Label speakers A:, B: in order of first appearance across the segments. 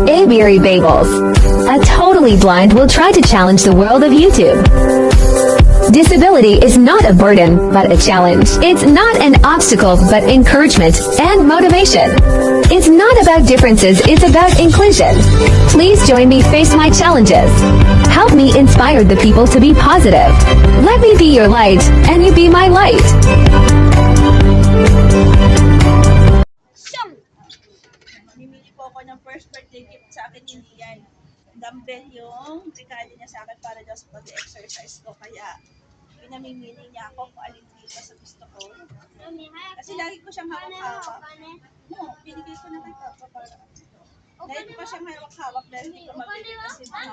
A: Aviary Bagels. A totally blind will try to challenge the world of YouTube. Disability is not a burden, but a challenge. It's not an obstacle, but encouragement and motivation. It's not about differences, it's about inclusion. Please join me face my challenges. Help me inspire the people to be positive. Let me be your light, and you be my light.
B: Namimili po ako ng first birthday gift sa akin ni Lian. Dumbbell yung regalo niya sa akin para daw sa pag-exercise ko. Kaya pinamimili niya ako kung alin dito sa gusto ko. Kasi lagi ko siyang hawak-hawak. No, binigay ko na kay Papa para lagi ko siyang hawak-hawak dahil hindi ko mabili kasi mahal.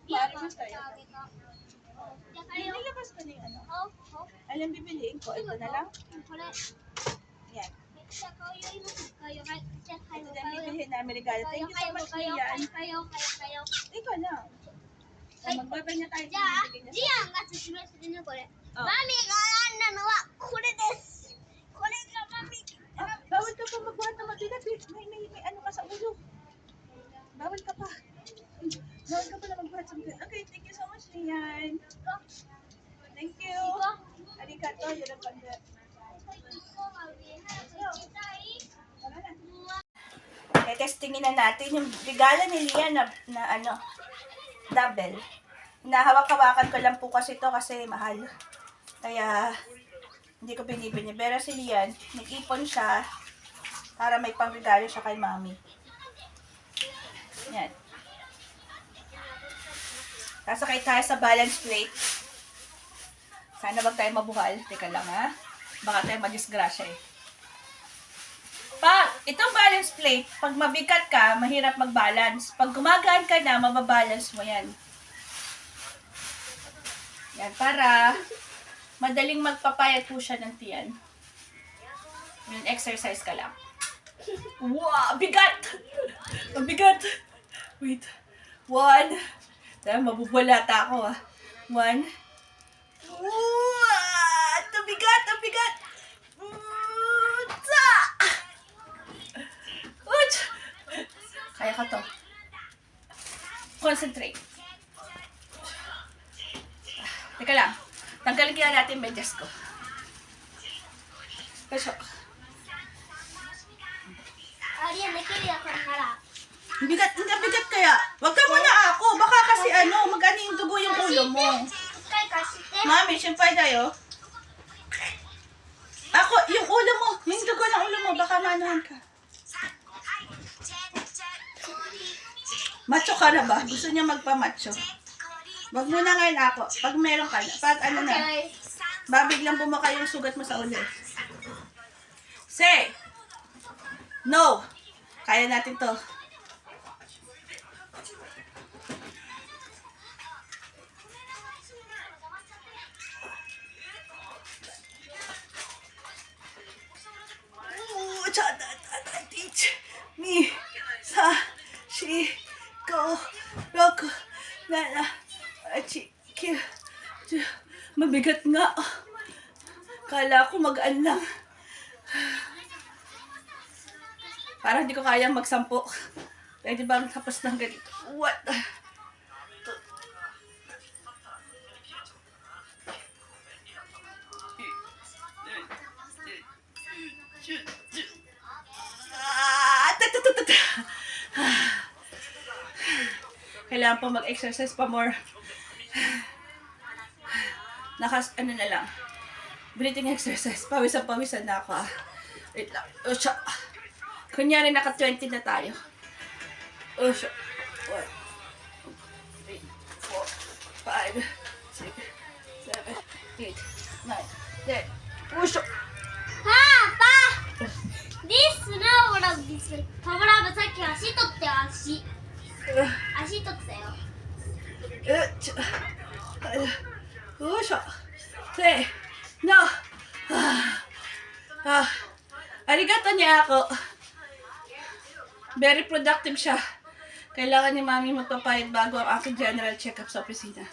B: Parang gusto yun. Nilabas ko na yung ano. Alam bibiliin ko. Ito na lang. Yan. Ito na bibilihin namin regalo. Thank you so much, Lian. Ikaw na. Magbabay na tayo.
C: リアンが説明するね、これ。マミが選んだのはこれです。これがマミ。
B: Bawal ka pa magbuhat na mabigat. May ano ka sa ulo. Bawal ka pa. Bawal ka pa na magbuhat sa mabigat. Okay, thank you so much, Lian. Thank you. Arigato. Yun ang pagkat. Okay, testingin na natin yung regalo ni Lian na ano, double. Nahawak-hawakan ko lang po kasi ito kasi mahal. Kaya, hindi ko binibili. Pero si Lian, nag-ipon siya para may pangregalo siya kay Mami. Yan. Sasakay tayo sa balance plate. Sana wag tayo mabuhal. Teka lang ha. Baka tayo madisgrasya eh. Itong balance plate, pag mabigat ka, mahirap mag-balance. Pag gumagaan ka na, mababalance mo yan. Yan, para madaling magpapayat po siya ng tiyan. Yun, exercise ka lang. Wow, bigat! Mabigat! Wait. 1. Dahil mabubulata ako ah. 1. Wow! Ito bigat! Ito bigat! Kaya ka to. Concentrate. Teka lang. Tanggalin kaya natin yung medyas ko. Pasok.
C: Arian, nakili ako ng harap.
B: Bigat, hindi bigat kaya. Wag ka muna ako. Baka kasi ano, mag-ano yung dugo yung ulo mo. Mami, siyempre tayo. Ako, yung ulo mo, yung dugo ng ulo mo, baka maanuhan ka. Macho ka na ba? Gusto niya magpa-macho. Wag mo na ngayon ako. Pag meron ka na, pag ano na, babiglang bumaka yung sugat mo sa ulo. Say! No! Kaya natin to. Teach me sa shi go roku na achi ki mabigat nga. Kala ko magaan lang. Parang hindi ko kayang magsampo. Pwede bang tapos ng ganito? What? Kailangan pa mag-exercise pa more. Ano na lang. Breathing exercise. Pawisan na ako ah. Wait lang. Osha. Kunyari naka 20 na tayo. Osha. 1, 2, 3, 4, 5, 6, 7, 8, 9, 10. Osha.
C: Papa! This now what is this? パパラブさっき足取って足取ったよ。
B: よいしょ。せーの。Arigato niya ako. Very productive siya. Kailangan ni Mami magpapayat bago ang aking general check-up sa opisina.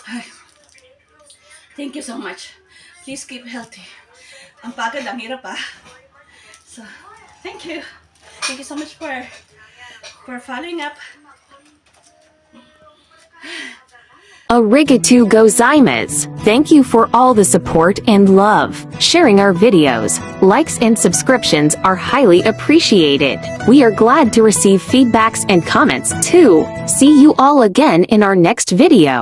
B: Ay. Thank you so much. Please keep healthy. Ang pagod, ang hirap ah. So, thank you. Thank you so much for for following up.
D: Arigatou gozaimasu. Thank you for all the support and love. Sharing our videos, likes and subscriptions are highly appreciated. We are glad to receive feedbacks and comments too. See you all again in our next video.